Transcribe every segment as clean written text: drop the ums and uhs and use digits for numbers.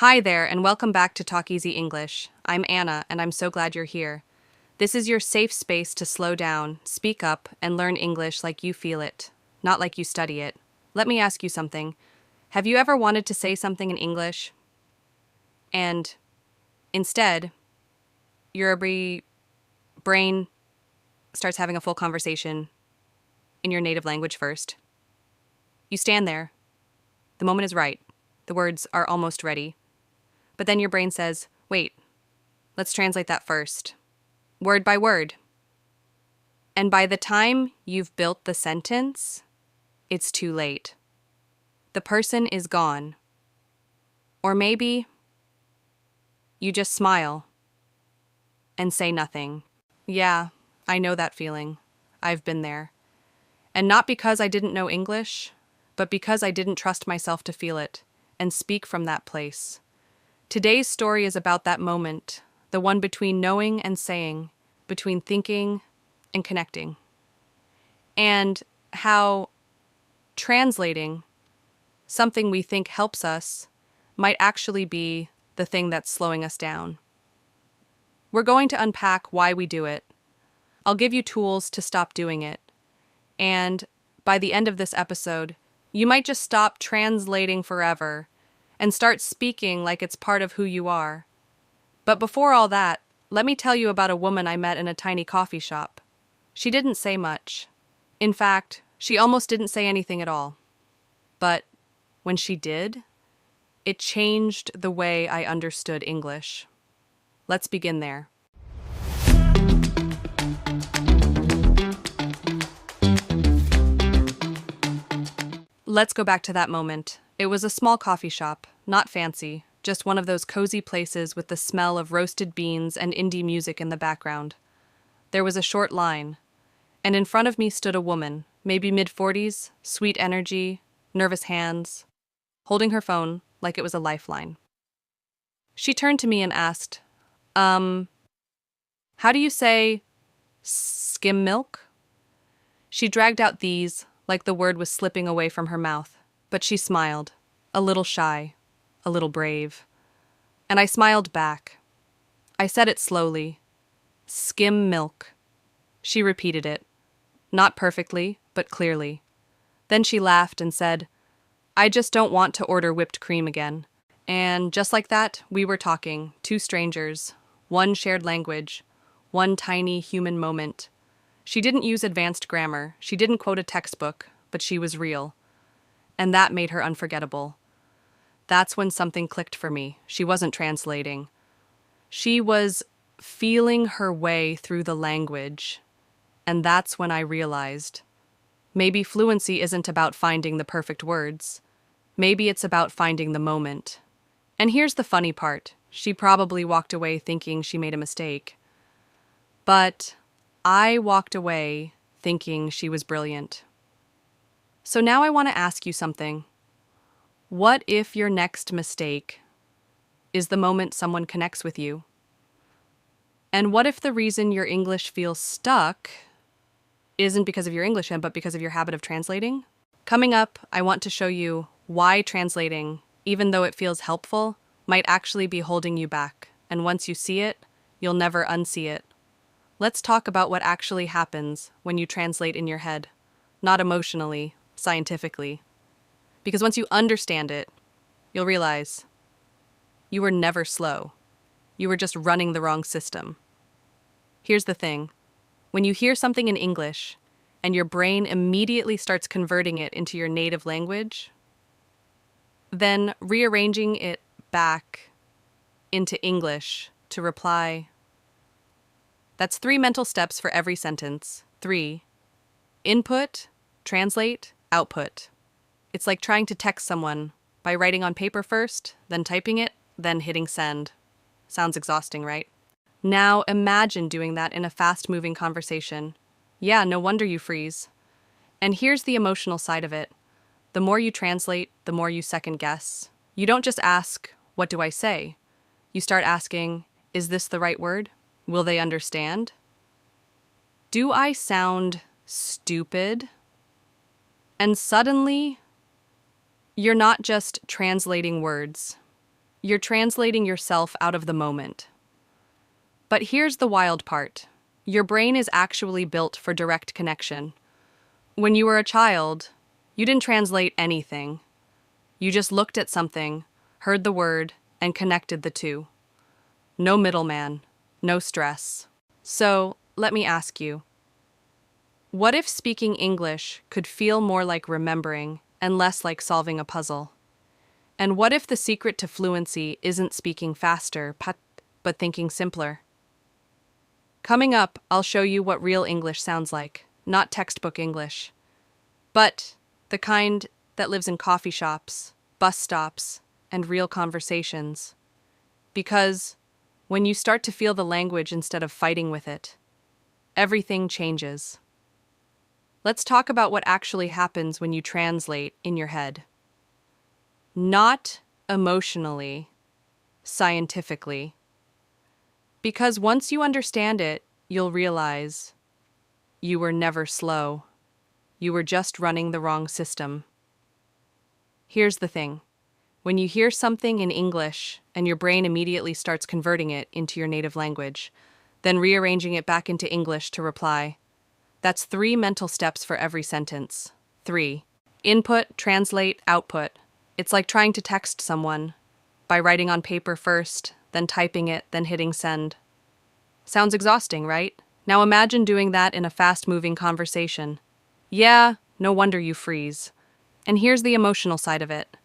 Hi there, and welcome back to TalkEasy English. I'm Anna, and I'm so glad you're here. This is your safe space to slow down, speak up, and learn English like you feel it, not like you study it. Let me ask you something. Have you ever wanted to say something in English, and instead, your brain starts having a full conversation in your native language first? You stand there. The moment is right. The words are almost ready. But then your brain says, wait, let's translate that first, word by word. And by the time you've built the sentence, it's too late. The person is gone. Or maybe you just smile and say nothing. Yeah, I know that feeling. I've been there. And not because I didn't know English, but because I didn't trust myself to feel it and speak from that place. Today's story is about that moment, the one between knowing and saying, between thinking and connecting, and how translating something we think helps us might actually be the thing that's slowing us down. We're going to unpack why we do it. I'll give you tools to stop doing it. And by the end of this episode, you might just stop translating forever and start speaking like it's part of who you are. But before all that, let me tell you about a woman I met in a tiny coffee shop. She didn't say much. In fact, she almost didn't say anything at all. But when she did, it changed the way I understood English. Let's begin there. Let's go back to that moment. It was a small coffee shop, not fancy, just one of those cozy places with the smell of roasted beans and indie music in the background. There was a short line, and in front of me stood a woman, maybe mid-40s, sweet energy, nervous hands, holding her phone like it was a lifeline. She turned to me and asked, how do you say skim milk? She dragged out these like the word was slipping away from her mouth, but she smiled, a little shy, a little brave. And I smiled back. I said it slowly. Skim milk. She repeated it, not perfectly, but clearly. Then she laughed and said, I just don't want to order whipped cream again. And just like that, we were talking, two strangers, one shared language, one tiny human moment. She didn't use advanced grammar, she didn't quote a textbook, but she was real. And that made her unforgettable. That's when something clicked for me. She wasn't translating. She was feeling her way through the language. And that's when I realized, maybe fluency isn't about finding the perfect words. Maybe it's about finding the moment. And here's the funny part. She probably walked away thinking she made a mistake. But I walked away thinking she was brilliant. So now I want to ask you something. What if your next mistake is the moment someone connects with you? And what if the reason your English feels stuck isn't because of your English, but because of your habit of translating? Coming up, I want to show you why translating, even though it feels helpful, might actually be holding you back. And once you see it, you'll never unsee it. Let's talk about what actually happens when you translate in your head, not emotionally, scientifically. Because once you understand it, you'll realize you were never slow. You were just running the wrong system. Here's the thing. When you hear something in English and your brain immediately starts converting it into your native language, then rearranging it back into English to reply. That's 3 mental steps for every sentence. 3. Input, translate, output. It's like trying to text someone by writing on paper first, then typing it, then hitting send. Sounds exhausting, right? Now imagine doing that in a fast-moving conversation. Yeah, no wonder you freeze. And here's the emotional side of it. The more you translate, the more you second-guess. You don't just ask, what do I say? You start asking, is this the right word? Will they understand? Do I sound stupid? And suddenly, you're not just translating words. You're translating yourself out of the moment. But here's the wild part. Your brain is actually built for direct connection. When you were a child, you didn't translate anything. You just looked at something, heard the word, and connected the two. No middleman, no stress. So, let me ask you, what if speaking English could feel more like remembering and less like solving a puzzle? And what if the secret to fluency isn't speaking faster, but thinking simpler? Coming up, I'll show you what real English sounds like, not textbook English, but the kind that lives in coffee shops, bus stops, and real conversations. Because when you start to feel the language instead of fighting with it, everything changes. Let's talk about what actually happens when you translate in your head. Not emotionally, scientifically. Because once you understand it, you'll realize you were never slow. You were just running the wrong system. Here's the thing. When you hear something in English and your brain immediately starts converting it into your native language, then rearranging it back into English to reply, that's 3 mental steps for every sentence. 3. Input, translate, output. It's like trying to text someone by writing on paper first, then typing it, then hitting send. Sounds exhausting, right? Now imagine doing that in a fast-moving conversation. Yeah, no wonder you freeze. And here's the emotional side of it.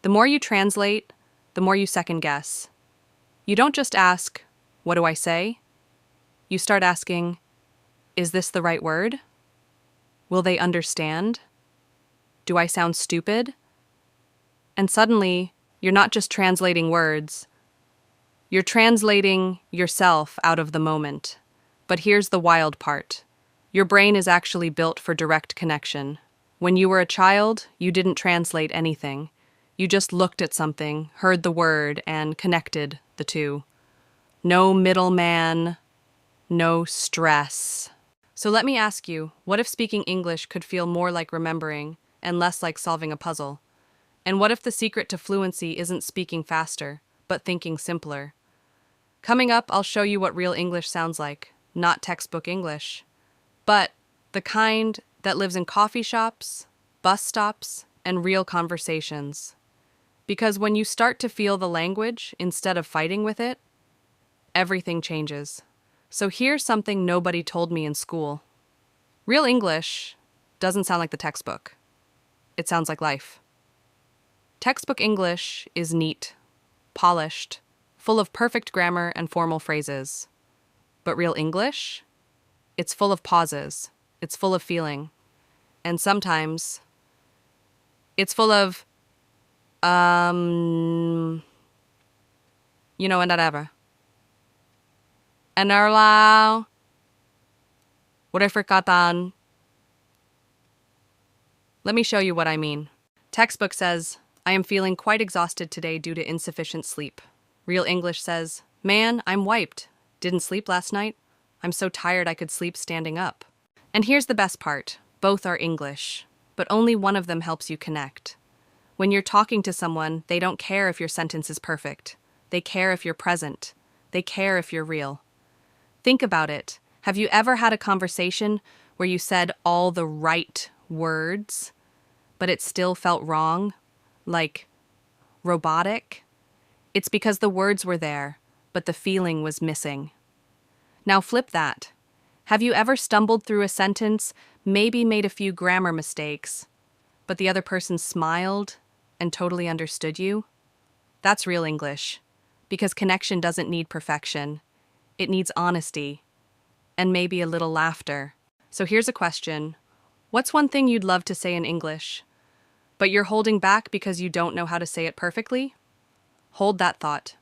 The more you translate, the more you second-guess. You don't just ask, what do I say? You start asking, is this the right word? Will they understand? Do I sound stupid? And suddenly, you're not just translating words. You're translating yourself out of the moment. But here's the wild part. Your brain is actually built for direct connection. When you were a child, you didn't translate anything. You just looked at something, heard the word, and connected the two. No middleman, no stress. So let me ask you, what if speaking English could feel more like remembering and less like solving a puzzle? And what if the secret to fluency isn't speaking faster, but thinking simpler? Coming up, I'll show you what real English sounds like, not textbook English, but the kind that lives in coffee shops, bus stops, and real conversations. Because when you start to feel the language instead of fighting with it, everything changes. So here's something nobody told me in school. Real English doesn't sound like the textbook. It sounds like life. Textbook English is neat, polished, full of perfect grammar and formal phrases. But real English? It's full of pauses. It's full of feeling. And sometimes it's full of, and whatever. And what I forgotten. Let me show you what I mean. Textbook says, I am feeling quite exhausted today due to insufficient sleep. Real English says, man, I'm wiped. Didn't sleep last night? I'm so tired I could sleep standing up. And here's the best part. Both are English, but only one of them helps you connect. When you're talking to someone, they don't care if your sentence is perfect. They care if you're present. They care if you're real. Think about it. Have you ever had a conversation where you said all the right words, but it still felt wrong? Like robotic? It's because the words were there, but the feeling was missing. Now flip that. Have you ever stumbled through a sentence, maybe made a few grammar mistakes, but the other person smiled and totally understood you? That's real English, because connection doesn't need perfection. It needs honesty, and maybe a little laughter. So here's a question. What's one thing you'd love to say in English, but you're holding back because you don't know how to say it perfectly? Hold that thought.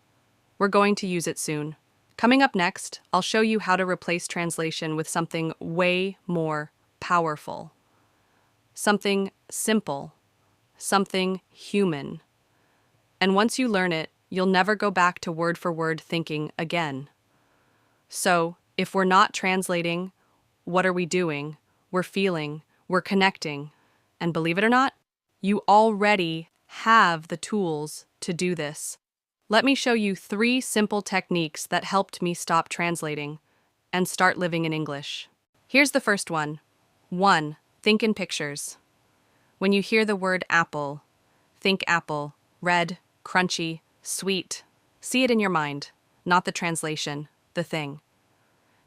We're going to use it soon. Coming up next, I'll show you how to replace translation with something way more powerful. Something simple. Something human. And once you learn it, you'll never go back to word-for-word thinking again. So, if we're not translating, what are we doing? We're feeling, we're connecting. And believe it or not, you already have the tools to do this. Let me show you 3 simple techniques that helped me stop translating and start living in English. Here's the first one. 1. Think in pictures. When you hear the word apple, think apple, red, crunchy, sweet. See it in your mind, not the translation, the thing.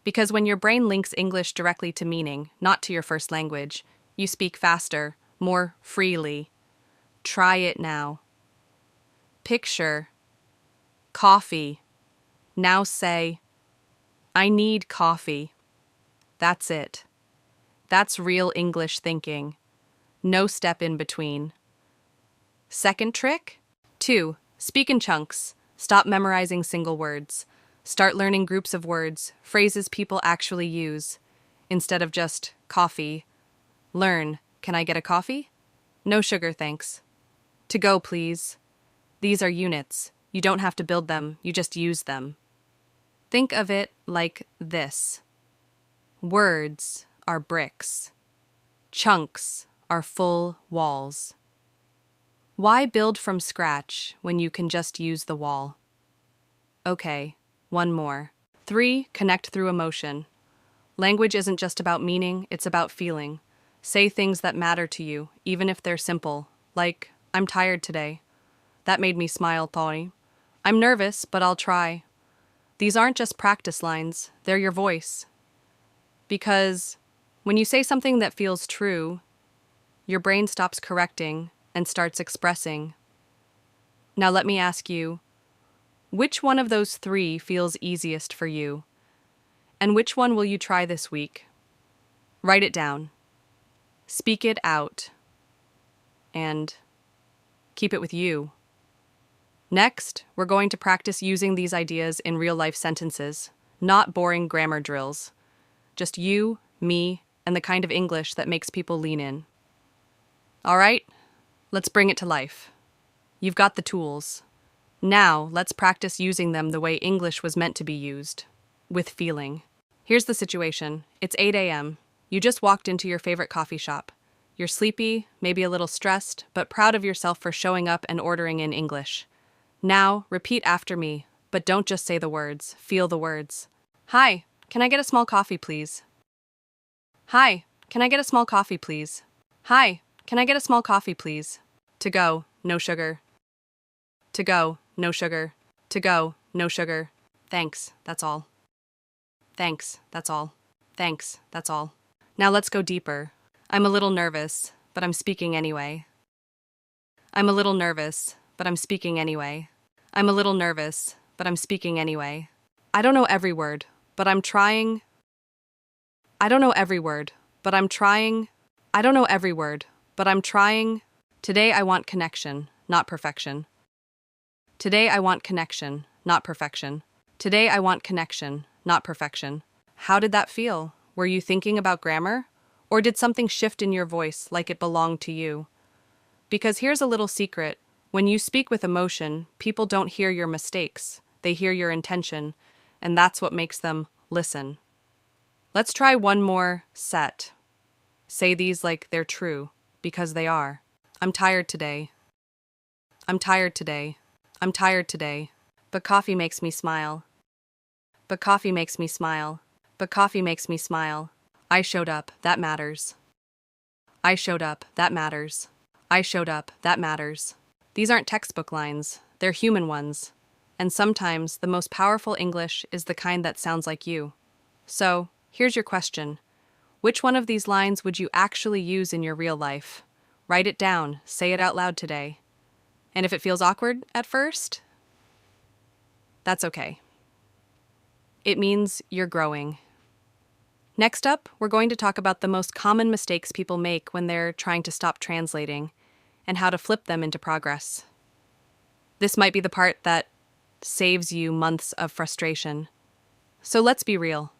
Because when your brain links English directly to meaning, not to your first language, you speak faster, more freely. Try it now. Picture coffee. Now say, I need coffee. That's it. That's real English thinking. No step in between. Second trick? 2. Speak in chunks. Stop memorizing single words. Start learning groups of words, phrases people actually use. Instead of just coffee. Learn, can I get a coffee? No sugar, thanks. To go, please. These are units. You don't have to build them, you just use them. Think of it like this. Words are bricks. Chunks are full walls. Why build from scratch when you can just use the wall? Okay, one more. 3. Connect through emotion. Language isn't just about meaning, it's about feeling. Say things that matter to you, even if they're simple, like, I'm tired today. That made me smile, Tony. I'm nervous, but I'll try. These aren't just practice lines, they're your voice. Because when you say something that feels true, your brain stops correcting and starts expressing. Now let me ask you, which one of those 3 feels easiest for you? And which one will you try this week? Write it down. Speak it out. And keep it with you. Next, we're going to practice using these ideas in real-life sentences, not boring grammar drills. Just you, me, and the kind of English that makes people lean in. All right, let's bring it to life. You've got the tools. Now, let's practice using them the way English was meant to be used, with feeling. Here's the situation. It's 8 a.m. You just walked into your favorite coffee shop. You're sleepy, maybe a little stressed, but proud of yourself for showing up and ordering in English. Now, repeat after me, but don't just say the words, feel the words. Hi, can I get a small coffee, please? Hi, can I get a small coffee, please? Hi, can I get a small coffee, please? To go, no sugar. To go, no sugar. To go, no sugar. Thanks, that's all. Thanks, that's all. Thanks, that's all. Now let's go deeper. I'm a little nervous, but I'm speaking anyway. I'm a little nervous, but I'm speaking anyway. I'm a little nervous, but I'm speaking anyway. I don't know every word, but I'm trying. I don't know every word, but I'm trying. I don't know every word, but I'm trying. Today I want connection, not perfection. Today I want connection, not perfection. Today I want connection, not perfection. How did that feel? Were you thinking about grammar? Or did something shift in your voice like it belonged to you? Because here's a little secret. When you speak with emotion, people don't hear your mistakes. They hear your intention, and that's what makes them listen. Let's try one more set. Say these like they're true, because they are. I'm tired today. I'm tired today. I'm tired today. But coffee makes me smile. But coffee makes me smile. But coffee makes me smile. I showed up, that matters. I showed up, that matters. I showed up, that matters. These aren't textbook lines, they're human ones. And sometimes the most powerful English is the kind that sounds like you. So, here's your question. Which one of these lines would you actually use in your real life? Write it down, say it out loud today. And if it feels awkward at first, that's okay. It means you're growing. Next up, we're going to talk about the most common mistakes people make when they're trying to stop translating, and how to flip them into progress. This might be the part that saves you months of frustration. So let's be real.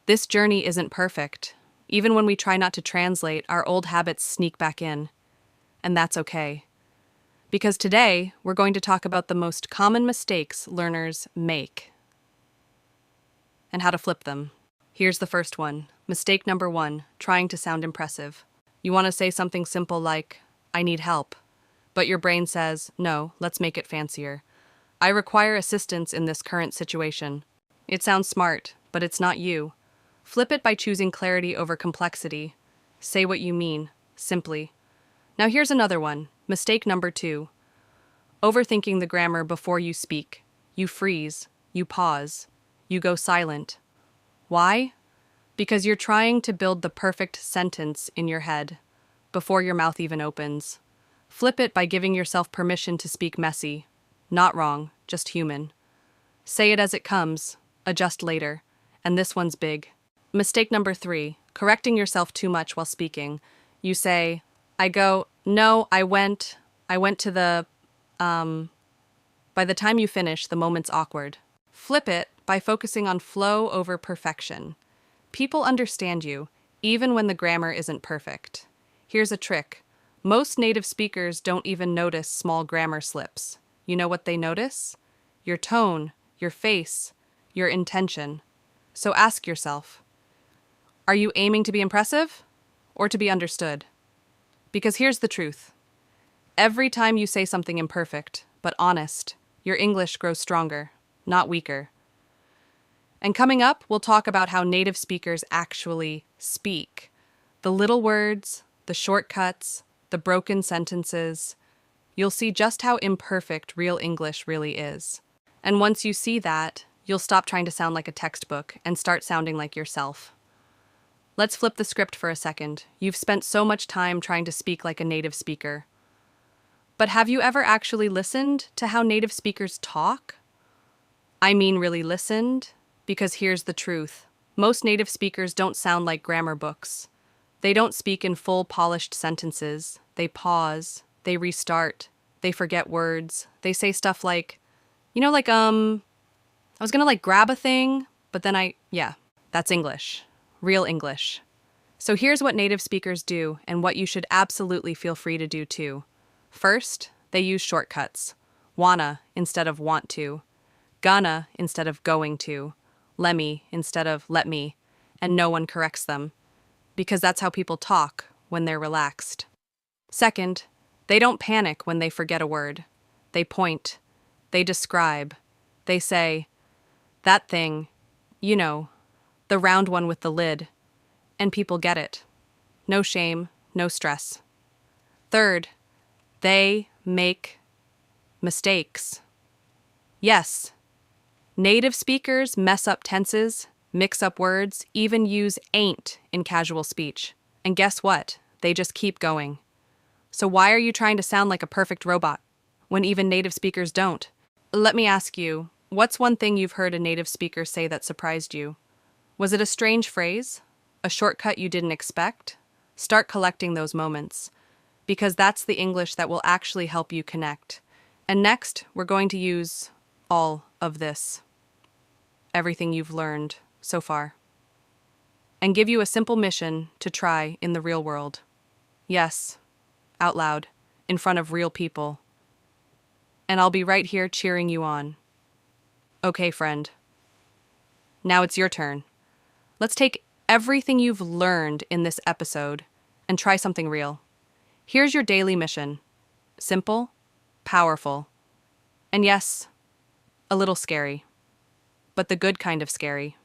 This journey isn't perfect. Even when we try not to translate, our old habits sneak back in. And that's okay. Because today, we're going to talk about the most common mistakes learners make and how to flip them. Here's the first one. Mistake number 1, trying to sound impressive. You want to say something simple like, I need help. But your brain says, no, let's make it fancier. I require assistance in this current situation. It sounds smart, but it's not you. Flip it by choosing clarity over complexity. Say what you mean, simply. Now here's another one. Mistake number 2. Overthinking the grammar before you speak. You freeze. You pause. You go silent. Why? Because you're trying to build the perfect sentence in your head before your mouth even opens. Flip it by giving yourself permission to speak messy. Not wrong, just human. Say it as it comes, adjust later, and this one's big. Mistake number 3, correcting yourself too much while speaking. You say, no, I went to the, By the time you finish, the moment's awkward. Flip it by focusing on flow over perfection. People understand you, even when the grammar isn't perfect. Here's a trick. Most native speakers don't even notice small grammar slips. You know what they notice? Your tone, your face, your intention. So ask yourself, are you aiming to be impressive or to be understood? Because here's the truth. Every time you say something imperfect, but honest, your English grows stronger, not weaker. And coming up, we'll talk about how native speakers actually speak. The little words, the shortcuts, the broken sentences. You'll see just how imperfect real English really is. And once you see that, you'll stop trying to sound like a textbook and start sounding like yourself. Let's flip the script for a second. You've spent so much time trying to speak like a native speaker. But have you ever actually listened to how native speakers talk? I mean really listened, because here's the truth. Most native speakers don't sound like grammar books. They don't speak in full polished sentences. They pause, they restart, they forget words. They say stuff like, I was gonna grab a thing, but then that's English. Real English. So here's what native speakers do and what you should absolutely feel free to do too. First, they use shortcuts. Wanna instead of want to. Gonna instead of going to. Lemme instead of let me. And no one corrects them. Because that's how people talk when they're relaxed. Second, they don't panic when they forget a word. They point. They describe. They say, that thing, the round one with the lid. And people get it. No shame, no stress. Third, they make mistakes. Yes, native speakers mess up tenses, mix up words, even use ain't in casual speech. And guess what? They just keep going. So why are you trying to sound like a perfect robot when even native speakers don't? Let me ask you, what's one thing you've heard a native speaker say that surprised you? Was it a strange phrase? A shortcut you didn't expect? Start collecting those moments, because that's the English that will actually help you connect. And next, we're going to use all of this, everything you've learned so far, and give you a simple mission to try in the real world. Yes, out loud, in front of real people. And I'll be right here cheering you on. Okay, friend. Now it's your turn. Let's take everything you've learned in this episode and try something real. Here's your daily mission. Simple, powerful, and yes, a little scary. But the good kind of scary.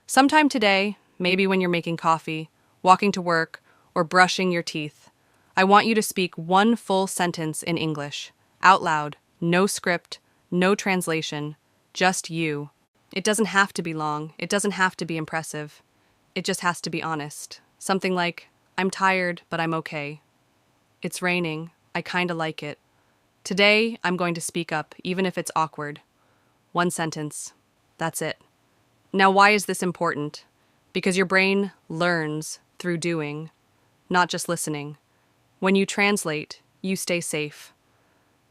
Sometime today, maybe when you're making coffee, walking to work, or brushing your teeth, I want you to speak one full sentence in English, out loud, no script, no translation, just you. It doesn't have to be long, it doesn't have to be impressive. It just has to be honest. Something like, I'm tired, but I'm okay. It's raining, I kinda like it. Today, I'm going to speak up, even if it's awkward. One sentence. That's it. Now, why is this important? Because your brain learns through doing, not just listening. When you translate, you stay safe.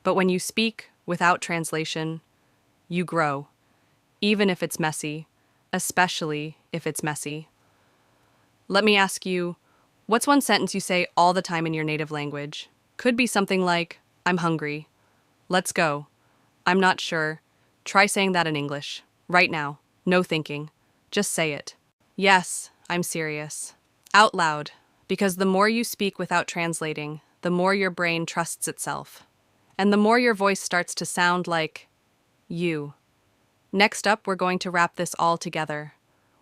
But when you speak without translation, you grow. Even if it's messy, especially if it's messy. Let me ask you, what's one sentence you say all the time in your native language? Could be something like, I'm hungry. Let's go. I'm not sure. Try saying that in English. Right now. No thinking. Just say it. Yes, I'm serious. Out loud. Because the more you speak without translating, the more your brain trusts itself. And the more your voice starts to sound like you. Next up, we're going to wrap this all together.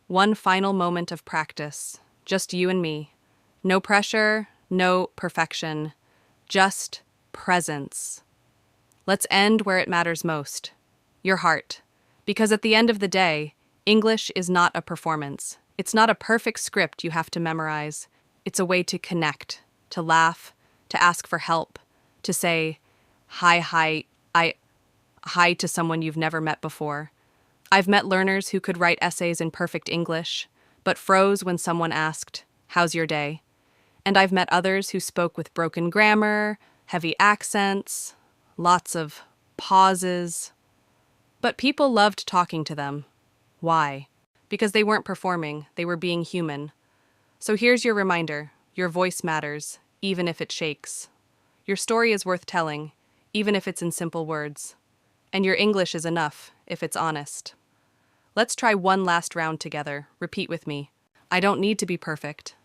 One final moment of practice, just you and me. No pressure, no perfection, just presence. Let's end where it matters most, your heart. Because at the end of the day, English is not a performance. It's not a perfect script you have to memorize. It's a way to connect, to laugh, to ask for help, to say, hi to someone you've never met before. I've met learners who could write essays in perfect English, but froze when someone asked, how's your day? And I've met others who spoke with broken grammar, heavy accents, lots of pauses. But people loved talking to them. Why? Because they weren't performing, they were being human. So here's your reminder, your voice matters, even if it shakes. Your story is worth telling, even if it's in simple words. And your English is enough, if it's honest. Let's try one last round together. Repeat with me. I don't need to be perfect.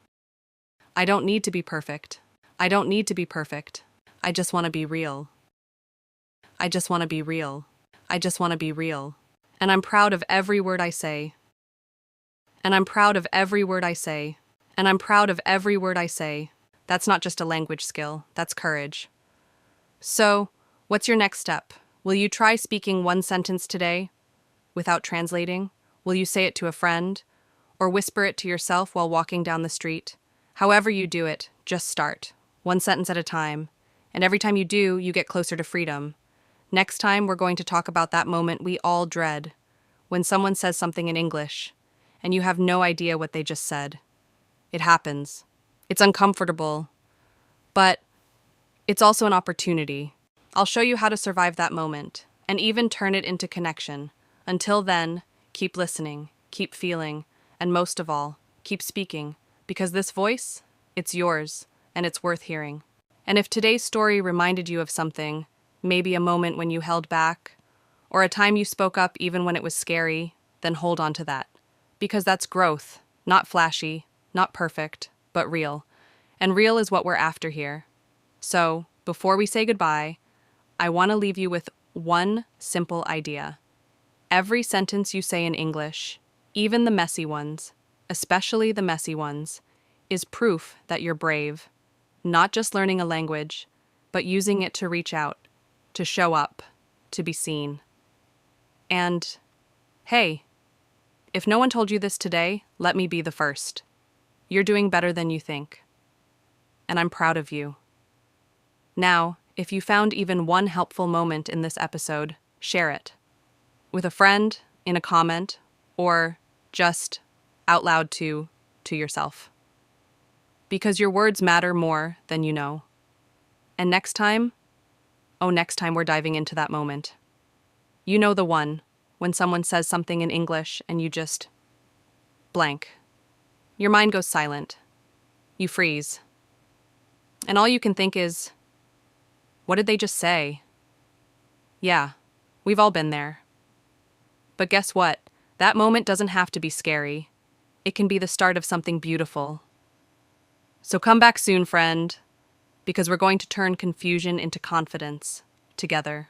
I don't need to be perfect. I don't need to be perfect. I just want to be real. I just want to be real. I just want to be real. And I'm proud of every word I say. And I'm proud of every word I say. And I'm proud of every word I say. That's not just a language skill, that's courage. So, what's your next step? Will you try speaking one sentence today without translating? Will you say it to a friend? Or whisper it to yourself while walking down the street? However you do it, just start. One sentence at a time. And every time you do, you get closer to freedom. Next time, we're going to talk about that moment we all dread, when someone says something in English, and you have no idea what they just said. It happens. It's uncomfortable, but it's also an opportunity. I'll show you how to survive that moment, and even turn it into connection. Until then, keep listening, keep feeling, and most of all, keep speaking, because this voice, it's yours, and it's worth hearing. And if today's story reminded you of something, maybe a moment when you held back, or a time you spoke up even when it was scary, then hold on to that. Because that's growth, not flashy, not perfect, but real. And real is what we're after here. So, before we say goodbye, I want to leave you with one simple idea. Every sentence you say in English, even the messy ones, especially the messy ones, is proof that you're brave. Not just learning a language, but using it to reach out, to show up, to be seen. And, hey, if no one told you this today, let me be the first. You're doing better than you think. And I'm proud of you. Now, if you found even one helpful moment in this episode, share it. With a friend, in a comment, or just out loud to yourself. Because your words matter more than you know. And next time we're diving into that moment. You know the one, when someone says something in English and you just blank. Your mind goes silent. You freeze. And all you can think is, what did they just say? Yeah, we've all been there. But guess what? That moment doesn't have to be scary. It can be the start of something beautiful. So come back soon, friend, because we're going to turn confusion into confidence together.